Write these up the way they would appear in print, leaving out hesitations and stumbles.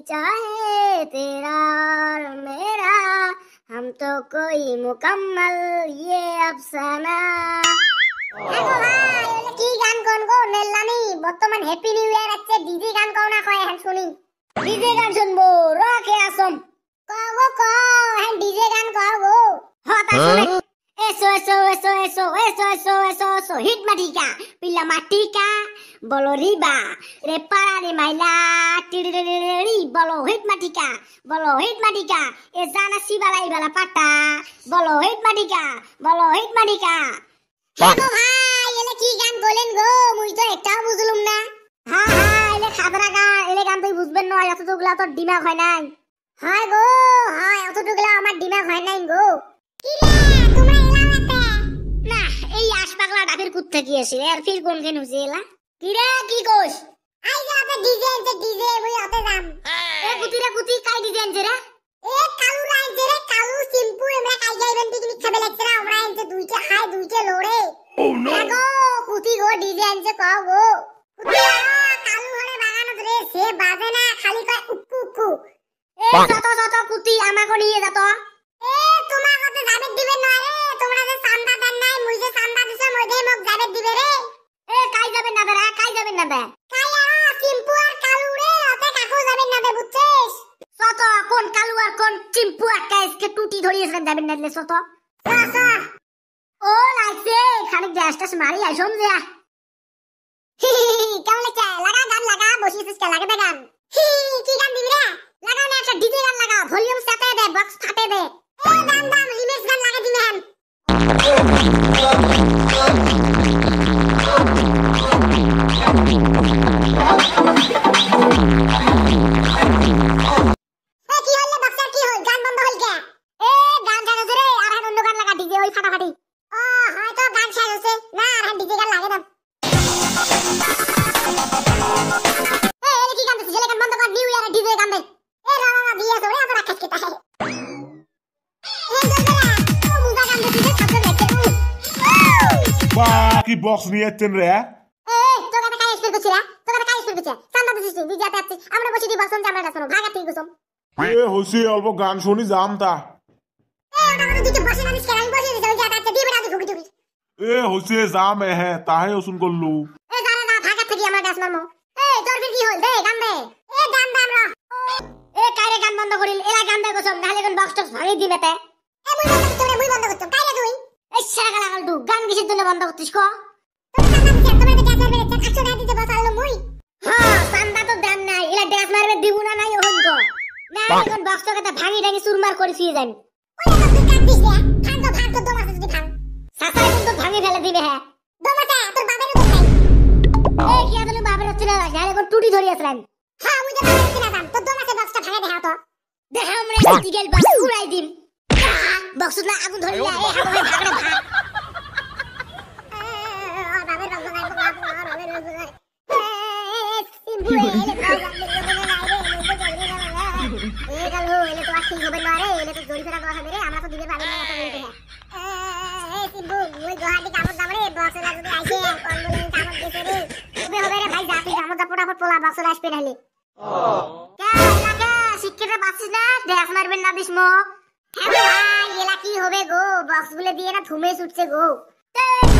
चाहे तेरा और मेरा हम तो कोई मुकम्मल ये अफसाना। কি গান কোন গো নেল্লানি বর্তমান হ্যাপি নিউ ইয়ার আছে ডিজে গান কোন না কয় হ্যাঁ শুনি ডিজে গান শুনবো রকে আসম কও কও হ্যাঁ ডিজে গান কও হতা শুনে eso eso eso eso eso eso eso eso hit matika pila matika bolo riba repara ni maila tiriri bolo hit matika e jana sibalai bala pata bolo hit matika Hello ভাই এলে কি গান বলেন গো মুই তো একটাও বুঝলুম না হ্যাঁ হ্যাঁ এলে খাদরা গান এলে গান তুই বুঝবেন না এতটুকুলা তোর দিমাগ হয় নাই হয় গো হয় এতটুকুলা আমার দিমাগ হয় নাই গো কি রে তোমরা এলা না এই আশপাগলা ডাকের কুত্তা কি আছে আর ফির কোন কেন হইছে এলা কি রে কি কোস আই যাতে ডিজে মুই হতে যাম এ কুতি কাই ডিজে আনছে রে এ কালু রাইছে রে কালু সিম্পল আমরা কাই যাইবেন পিকনিক খাবে লাগছে না আমরা এনতে দুইটা খাই দুইটা লড়ে Oh no! Go, kuti go DJ anje ko go. Kuti kalu hore bagano dre se baje na khali kay ukku. Soto kuti amako niye jato. Tomako te jabe dibe na re. Tomra je sanda den nai mui je sanda dise moi de mok jabe dibe re. Kai jabe na be. Kai simpu ar kalu re ote kaku jabe na be buchchis. Soto kon kalu ar kon simpu ar kai iske tuti dhoriyechen jabe na le soto. Sa ও লাগছে খানিক গ্যাসটা মারি আইসম যা কেমন লাগছে লাগা গান লাগা বসিয়েছিস কে লাগা গান কি গান দিবি রে লাগা না একটা ডিজে গান লাগা ভলিউম সাথে দে বক্স ফাটে দে ও দাম রিমিক্স গান লাগা দিবি হ্যাঁ কি হল বক্সার কি হল গান বন্ধ হল কে গান চালাছে রে আর অন্য গান লাগা ডিজে ওই ফাটাফাটি হয়তো গান শেষ হচ্ছে না আর ডিজে গান লাগে না এই কি গান দিছিস গান বন্ধ কর নিউ ইয়ার ডিজে গান দে রানা দিয়ে তোরে এত রাখাস কি তাই মুজা গান দিছিস ছাত্র দেখতে কি বক্স নিয়ে এসেছেন রে তোকে কাই এক্সপেক্ট করছিস সামনে দিছিস ডিজেতে আছে আমরা বসে দি বক্সন আমরা শুনো ভাগা ঠিক গছম হইছে অল্প গান শুনি যাম তা হইছে যাম তাহে ওসুন করলু ভাগা থেকে আমার গাছ মারমো তোর কি হল দে গান দে গান দে আমরা কাইরে গান বন্ধ করিল এরা গান দে গছম নালে কোন বক্স টক্স ভাঙি দিবে তে মুই বন্ধ করতাম কাইরে তুই শালা গালাল দু গান কিসের জন্য বন্ধ করতিস কো তোমরা তো গ্যাস মারবে 100 টাকা দিতে বসালো মুই হ্যাঁ চান্দা তো দাম নাই এলা গ্যাস মারবে দিব না নাই ওহন কো না এখন বক্স টকে ভাঙি ডাঙি চুরমার করে ফিরে যান ওই তো তুই কাট দিস রে ভাঙ তো দমাসে যদি ভাঙ সাসাই কিন্তু ভাঙি ফেলে দিবে হ্যাঁ দমাসে তোর বাবার তো নাই কি আদলে বাবার হচ্ছে না যারে কোন টুটি ধরি আসলেন হ্যাঁ মুই তো বাবার না দাম তো দমাসে বক্সটা ভাঙে দেখা তো দেখা আমরা টিকেল বক্স উড়াই দিম বক্স না আগুন ধরি না হাওয়া ভাগরে ভাগ বাবার বক্স নাই বাবার বক্স নাই সিম্বু এলে ভাগ গালো এলে তো আসি হবে না রে এলে তো জড়ি ফেরা কথা রে আমরা তো দিবে পারি না এত বলতে হ্যাঁ সিম্বু ওই গোহাটি কামড় দাম রে বক্সলা যদি আইছে কোন বলে কামড় দিছে রে তবে হবে রে ভাই জাতি কামড় দাপড়া পোলা বক্সলা আসবে নালে কে লাগা শিক্ষিতরা বাঁচিস না দেখ মারবেন না দিস মো হ্যাঁ ভাই এলা কি হবে গো বক্স গুলো দিয়ে না থুমে ছুটছে গো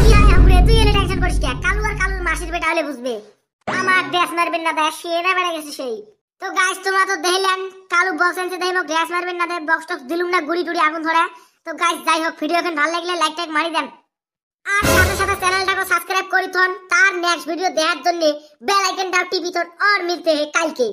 কি হয় হাবুরে তুই এলে টেনশন করিস কে কালুর মাসির বেটা হলে বুঝবে আমার দেখ মারবেন না দেখ সেরা বেড়ে গেছে সেই তো গাইস তোমরা তো দেখলেন কালু বক্স এনছে দেইমো গ্যাস মারবেন না দে বক্স টক্স দিলুম না গুড়ি টুড়ি আগুন ধরে তো গাইস যাই হোক ভিডিও এখন ভালো লাগলে লাইক টাইক মারি দেন আর সাথে চ্যানেলটাকে সাবস্ক্রাইব করি থন তার নেক্সট ভিডিও দেখার জন্য বেল আইকনটা টিপি থন আর মিলতে হে কালকে।